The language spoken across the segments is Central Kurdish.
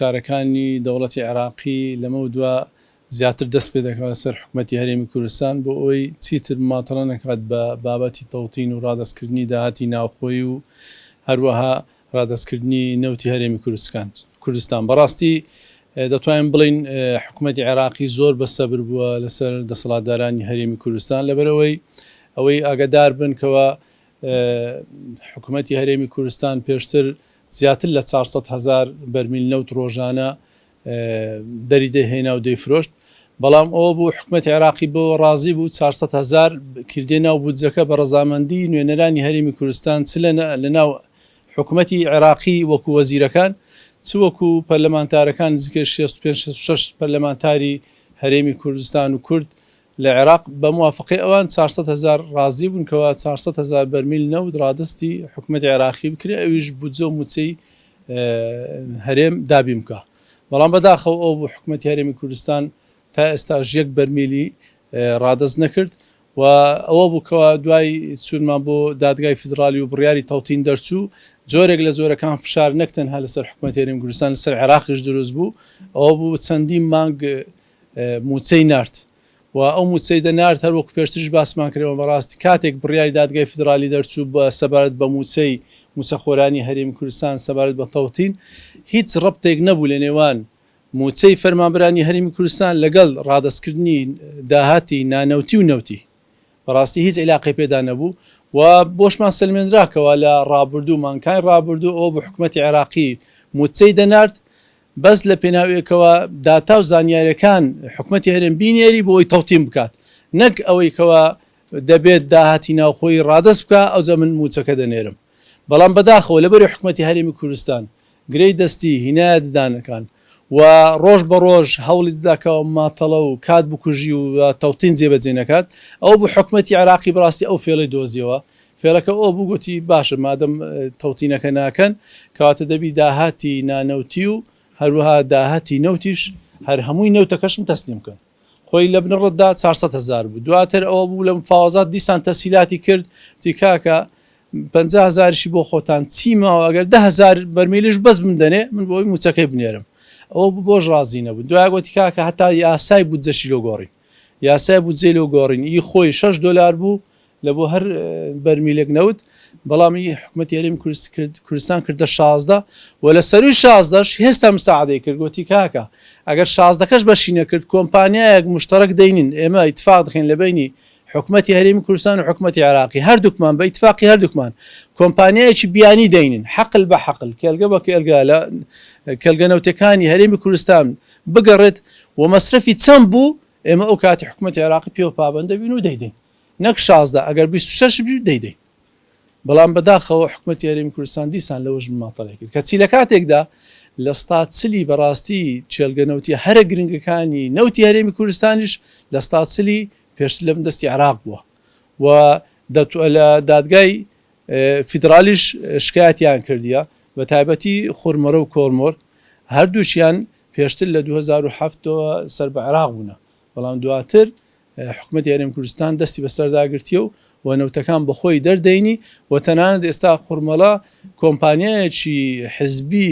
شارەکانی دەوڵەتی عێراقی لەمە دووە زیاتر دەست پێ دەکەوە سەر حکوومەتی هەرێمی کوردستان بۆ ئەوەی چیتر ماتەڵە نەکات بە بابەتی تەوتین و ڕادەستکردنی داهاتی ناوخۆیی و هەروەها ڕادەستکردنی نەوتی هەرێمی کوردستان بەڕاستی دەتوانین بڵین حکوومەتی عێراقی زۆر بەسەبر بووە لەسەر دەسەڵاتدارانی هەرێمی کوردستان لەبەرەوەی ئەوەی ئاگادار بن کەوە حکوومەتی هەرێمی کوردستان پێشتر زیاتر لە 400,000 بەرمیل نەوت ڕۆژانە دەری دەهێنا و دەیفرۆشت بەڵام ئەوە بوو حکوومەتی عێراقی بۆ ڕازی بوو 400,000 کردێ ناو بودجەکە بە ڕەزامەندی نوێنەرانی هەرێمی کوردستان چ لەناو حکوومەتی عێراقی وەکو وەزیرەکان چ وەکو پەرلەمانتارەکان نزیکە 65 پەرلەمانتاری هەرێمی کوردستان و کورد لە عێراق بە موافقەی ئەوان 400,000 ڕازی بوون کەەوە 400,000 بەرمیل نەوت ڕادستی حکوومەتی عێراقی بکرێ ئەویش بودجە و موچەی هەرێم دابی بکە بەڵام بەداخەوە ئەو بوو حکوومەتی هەرێمی کوردستان تا ئێستاژ یەک بەرمیلی ڕادەست نەکرد و ئەوە بووکەوە دوای چونمان بۆ دادگای فیدرالی و بڕیاری تەوتین دەرچوو جۆرێک لە جۆرەکان فشار نەکتەنها لەسەر حکوومەتی هەرێمی کوردستان لەسەر عێراقیش دروست بوو ئەوە بوو چەندین مانگ موچەی نارد و ئەو موچەی دەنارد هەروەکو پێشترش باسمان کردەوە بەڕاستی کاتێک بڕیاری دادگای فیدرالی دەرچوو بە سەبارەت بە موچەخۆرانی هەرێمی کوردستان سەبارەت بە تەوتین هیچ ڕەبتێک نەبوو لە نێوان موچەی فەرمانبەرانی هەرێمی کوردستان لەگەڵ ڕادەستکردنی داهاتی نانەوتی و نەوتی بەڕاستی هیچ عیلاقەی پێدا نەبوو و بۆشمان سلمێنراکەوە لە ڕابردوو مانکای ڕابردوو ئەوە بە حکوومەتی عێراقی موچەی دەنارد بەس لە پێناوێکەوە داتا و زانیاریەکان حکوومەتی هەرێم بینێری بۆ ئەوی تەوتین بکات نەک ئەوەی کەوە دەبێت داهاتی ناوخۆی ڕادەست بکە ئەو زە من موچەکە دەنێرم بەڵام بەداخەوە لەبەری حکوومەتی هەرێمی کوردستان گرەی دەستی هینایە ددانەکان و ڕۆژ بە ڕۆژ هەوڵی داکەوە ماتەڵە و کات بکوژی و تەوتین جێبەجێ نەکات ئەو بوو حکوومەتی عێراقی بەڕاستی ئەو فێڵەی دۆزیەوە فێڵەکە ئەو بوو گوتی باشە مادەم تەوتینەکە ناکەن کەواتە دەبی داهاتی نانەوتی و هەروەها داهاتی نەوتیش هەر هەمووی نەوتەکەشم تەسلیم بکەن خۆی لە بنڕەتدا 400,000 بوو دواتر ئەوە بوو لە مفاوەزات دیسان تەسهیلاتی کرد تی کاکە 50,000شی بۆ خۆتان چیمەوە ئەگەر 10,000 بەرمیلیش بەس بمدەنێ من بۆی موچەکەی بنێرم ئەوە بۆش ڕازی نەبوو دوای گوتی کاکە هەتا یاسای بودجەشی لۆ گۆڕین یاسای بودجێ لۆ گۆڕین ئی خۆی 6 دلار بوو لە بۆ هەر بەرمیلێک نەوت بەڵامی حکوومەتی هەرێمی کوردستان کردە 16 و لە سەروی 16ش هێستا مساعدەی کرد گوتی کاکە ئەگەر 16کەش بەشی نەکرد کۆمپانیایەک مشتەرەک دەینین ئێمە ئیتفاق دەخین لە بینی حکوومەتی هەرێمی کوردستان و حکوومەتی عێراقی هەردووکمان بە ئیتفاقی هەردووکمان کۆمپانیایەکی بیانی دەینین حەقل بە حەقل کێلگە بە کێلگە لە کێلگەنەوتەکانی هەرێمی کوردستان بگەڕێت و مەسرەفی چەند بوو ئێمە ئەو کاتی حکوومەتی عێراقی پێوە پابەندە بین و دەیدەین نەک 16 ئەگەر 26 دەیدەین بەڵام بەداخەوە حکوومەتی هەرێمی کوردستان دیسان لەوەش ماتەڵێ کرد کەچی لە کاتێکدا لە ستات چلی بەڕاستی چێلگەنەوتی هەرە گرنگەکانی نەوتی هەرێمی کوردستانیش لە ستات چلی پێشتر لە دەستی عێراق بووە و لە دادگای فیدرالیش شکایەتیان کردیە بە تایبەتی خورمەرە و کۆڵمۆر هەردووشیان پێشتر لە 2007ەوە سەر بە عێراق بوونە بەڵام دواتر حکوومەتی هەرێمی کوردستان دەستی بەسەرداگرتیە و نەوتەکان بەخۆی دەردەینی و تەنانەت ئێستا خوڕمەڵە کۆمپانیایەکی حزبی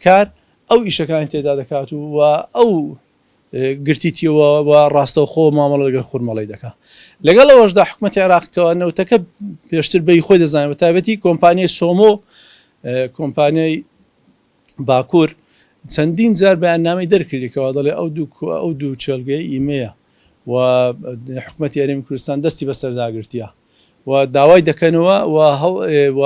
کار ئەو ئیشەکانی تێدا دەکات و ئەو گرتیتیەوە و ڕاستەوخۆ مامەڵە لەگەڵ خوڕمەڵی دەکات لەگەڵ ئەوەشدا حکوومەتی عێراقەوە نەوتەکە پێشتر بەی خۆی دەزانێت بە تایبەتی کۆمپانیای سۆمۆ کۆمپانیای باکوور چەندین جار بەیاننامەی دەرکردێکەوە دەڵێ ئەو دوو چێلگەی ئیمەیە و حکوومەتی هەرێمی کوردستان دەستی بەسەرداگرتیە و داوای دەکەنەوە و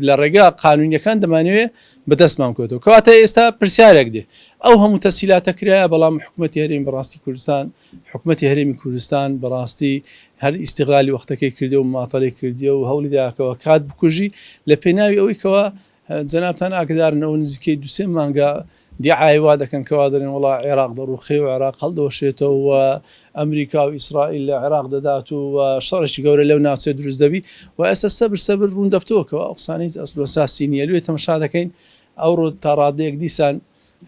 لە ڕێگا قانونیەکان دەمانوێت بەدەستمان بکەوێتەوە کەواتە ئێستا پرسیارێک دێ ئەو هەموو تەسهیلاتە کرایە بەڵام حکوومەتی هەرێمی بەڕاستی کوردستان حکوومەتی هەرێمی کوردستان بەڕاستی هەر ئیستیغلالی وەختەکەی کردی و ماتەڵی کردیە و هەوڵی داکەوە کات بکوژی لە پێناوی ئەوەی کەوە جەنابتان ئاگدارن ئەو نزیکەی دووسێ مانگە دیعای وا دەکەن کەوا دەڵێن وڵا عێراق دەڕوخێ و عێراق هەڵدەوەشێتەوە و ئەمریکا و ئیسرائیل لە عێراق دەدات و شەڕێکی گەورە لەو ناوچێ دروست دەبی و ئێستا سەبر ڕوون دەبتەوەکەوە ئەو قسانەی ئەسڵ و ئەساسی نییە لێ تەماشا دەکەین ئەوڕۆ تا ڕادەیەک دیسان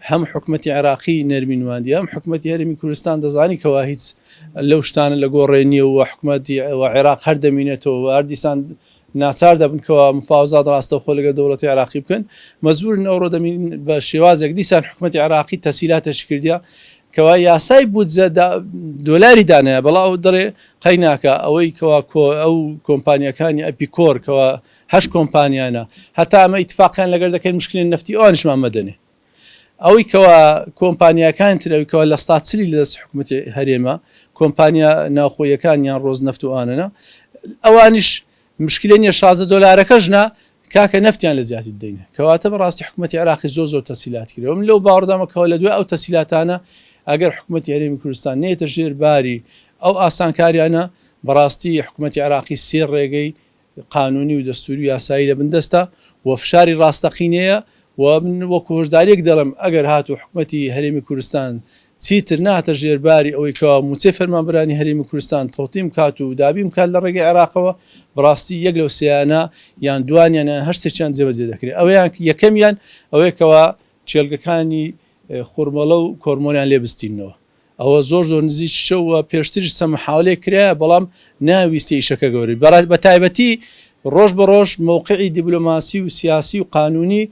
هەم حکوومەتی عێراقی نەرمینواندی هەم حکوومەتی هەرێمی کوردستان دەزانی کەوا هیچ لەو شتانە لە گۆڕێنیە و حکوومەتی عێراق هەر دەمینێتەوە و هەر دیسان ناچار دەبنکەوە مفاوزات ڕاستەوخۆ لەگە دەوڵەتی عراقی بکەن مەزبورن ئەوڕۆ دەمین بە شێوازێک دیسان حکوومەتی عراقی تەسیلاتێکی کردیا کەوا یاسای بودجە دۆلاری دانەیە بەڵاو دەڵێ قەیناکە ئەوەی کەوا ئەو کۆمپانیەکانی ئەپیکۆر کەوا 8 کۆمپانیانە هەتا ئەمە ئیتفاقیان لەگەر دەکەین مشکلێن نفتی ئەوانشمان مەدەنێ ئەوەی کەوا کۆمپانیەکان ترەویکەوە لە ستاتسلی لەدەست حکوومەتی هەرێمە کۆمپانیا ناوخۆیەکانیان ڕۆز نەفت و ئانەنە ئەوانیش مشکلێن $16ەکەژنا کاکە نفتیان لە زیاتی دەینە کەواتە بەڕاستی حکوومەتی عراقی زۆر تەسیلات کردەوە من لەو باوەڕدامەکەەوە لە دوای ئەو تەسیلاتانە ئەگەر حکوومەتی هەرێمی کوردستان نێتە ژێر باری ئەو ئاسانکاریانە بەڕاستی حکوومەتی عراقی سێ ڕێگەی قانونی و دەستوری و یاسایی لە بندەستە و فشاری ڕاستەقینەیە و من وەکو هۆشدارێک دەڵم ئەگەر هاتوو حکوومەتی هەرێمی کوردستان چیتر ناتە ژێرباری ئەوەی کەوا موچەی فەرمانبەرانی هەرێمی کوردستان تەوتیم کات و دابیم کات لە ڕێگەی عێراقەوە بەڕاستی یەک لەو سێیانە یان دوانیانە هەر سێکیان جێبەجێ دەکرێت ئەوەیان یەکەمیان ئەوەیەکەوە چێلگەکانی خورمەڵە و کۆرمۆنیان لێبستینەوە ئەوە زۆر نزیک شەوە پێشتر سەمەحاولێک کرایە بەڵام ناویستی ئیشەکە گەورەی بە تایبەتی ڕۆژ بە ڕۆژ مووقعی دیبلۆماسی و سیاسی و قانونی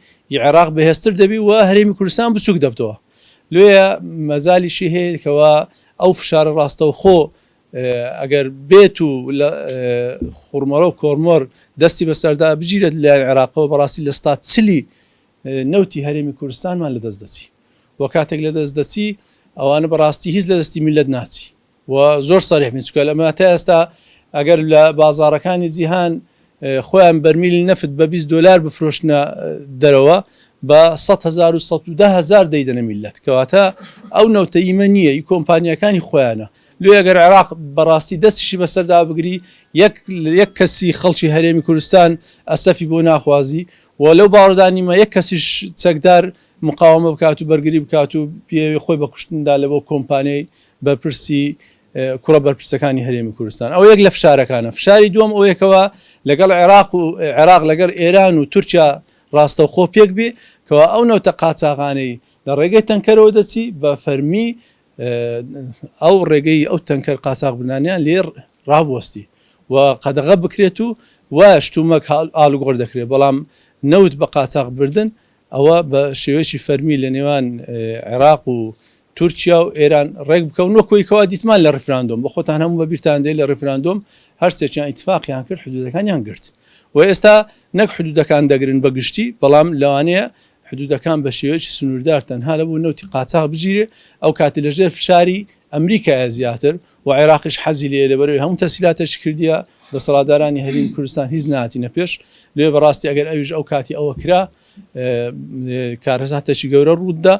عێراق بەهێزتر دەبی و هەرێمی کوردستان بچووک دەبتەوە لێە مەزالیشی هەیە کەوا ئەو فشارە ڕاستەوخۆ ئەگەر بێت و خوڕمەڕە و کۆرمۆر دەستی بەسەردا بگیرێت لە عێراقەوە بەڕاستی لە ستات چلی نەوتی هەرێمی کوردستانمان لە دەست دەچی و کاتێک لە دەست دەچی ئەوانە بەڕاستی هیچ لە دەستی میلەت ناچی و زۆر سەریح من چکە لەمە تا ئێستا ئەگەر لە بازارەکانی جیهان خۆیان بەرمیل نەفت بە $20 بفرۆشتنە دەرەوە بە 100,000 و 110,000 دەیدەنە میلەت کەواتە ئەو نەوتەیمە نییە ئی کۆمپانیەکانی خۆیانە لێ ئەگەر عێراق بەڕاستی دەستیشی بەسەردا بگری یەک کەسی خەڵکی هەرێمی کوردستان ئەسەفی بۆ ناخوازی و لەو باوەڕدانیمە یەک کەسیش چەکدار مقاومە بکات و بەرگری بکات و پێوی خۆی بە کوشتندا لە بۆ کۆمپانیای بەرپرسی کوڕە بەرپرسەکانی هەرێمی کوردستان ئەو یەک لە فشارەکانە فشاری دووەم ئەوەیەکەوە لەگەڵ عێراق لەگەڵ ئێران و تورکیا ڕاستەوخۆ پێک بێ کەوا ئەو نەوتە قاچاغانەی لە ڕێگەی تەنکەرەوە دەچی بە فەرمی ئەو ڕێگەی ئەو تەنکەر قاچاغ بنانیان لێ ڕابوەستی و قەدەغە بکرێت و شتومەک ئالوگۆڕ دەکرێت بەڵام نەوت بە قاچاغ بردن ئەوە بە شێوەیەکی فەرمی لە نێوان عێراق و تورکیا و ئێران ڕێک بکەون وەکۆیکەوە دیتمان لە ڕفراندۆم بە خۆتان هەموو بە بیرتان دێ لە ڕفراندۆم هەر سێکیان ئیتفاقیان کرد حدودەکانیان گرت و ئێستا نەک حدودەکان دەگرن بەگشتی بەڵام لەوانەیە حدودەکان بە شێوەیەکی سنووردار تەنها لە بوو نەوتی قاچاغ بگیرێ ئەو کاتی لەژێر فشاری ئەمریکایە زیاتر و عێراقیش حەزی لێ لەبەرەوەی هەموو تەسیلاتێکی کردیە دەسەڵاتدارانی هەرێمی کوردستان هیچ نهاتینە پێش لێ بەڕاستی ئەگەر ئەویش ئەو کاتی ئەوە کرا کارەساتێکی گەورە ڕوودا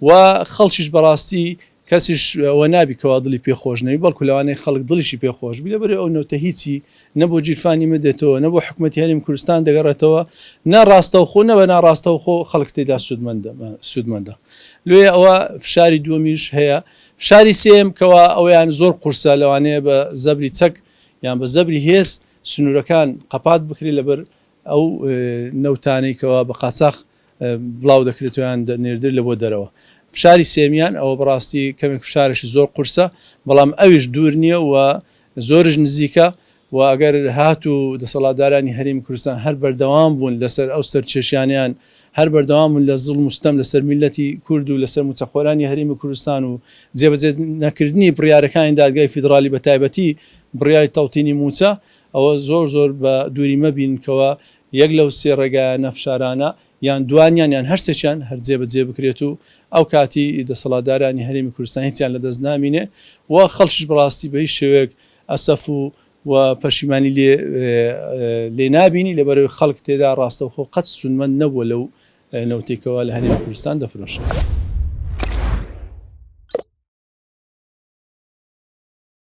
و خەڵکیش بەڕاستی کەسیش ئەوە نابی کەوا دڵی پێخۆشنەوی بەڵکو لەوانەیە خەڵک دڵیشی پێخۆش بی لەبەر ئەو نەوتە هیچی نەبوو گیرفانی مدێتەوە نەبوو حکوومەتی هەرێمی کوردستان دەگەڕێتەوە ناڕاستەوخۆ نەبە ناڕاستەوخۆ خەڵک تێدا سوودمەندە لێ ئەوە فشاری دووەمیش هەیە فشاری سێم کەوا ئەویان زۆر قورسە لەوانەیە بە زەبری چەک یان بە زەبری هێز سنوورەکان قەپات بکرێت لەبەر ئەو نەوتانەی کەوا بە قاچاغ بڵاو دەکرێتیان نێردر لە بۆ دەرەوە فشاری سێمیان ئەوە بەڕاستی کەمێک فشارشی زۆر قورسە بەڵام ئەویش دوور نییە و زۆرش نزیکە و ئەگەر هات و دەسەڵاتدارانی هەرێمی کوردستان هەر بەردەوام بوون لەسەر ئەو سەرکێشیانیان هەر بەردەوام بوون لە زوڵم و ستەم لەسەر میلەتی کورد و لەسەر موچەخۆرانی هەرێمی کوردستان و جێبەجێ نەکردنی بڕیارەکانی دادگای فیدرالی بە تایبەتی بڕیاری تەوتینی موچە ئەوە زۆر بە دووری مەبینکەوە یەک لەو سێ ڕێگایانە فشارانە یان دوانیان یان هەرسێکیان هەر جێبەجێ بکرێت و ئەو کاتی دەسەڵاتدارانی هەرێمی کوردستان هیچیان لەدەست نامینێ و خەڵکیش بەڕاستی بە هیچ شێوەیەک ئەسەف و پەشیمانی لێ نابینی لەبەرەوەی خەڵک تێدا ڕاستەوخۆ قەت سوودمەند نەبووە لەو نەوتێکەوە لە هەرێمی کوردستان دەفرۆشێت.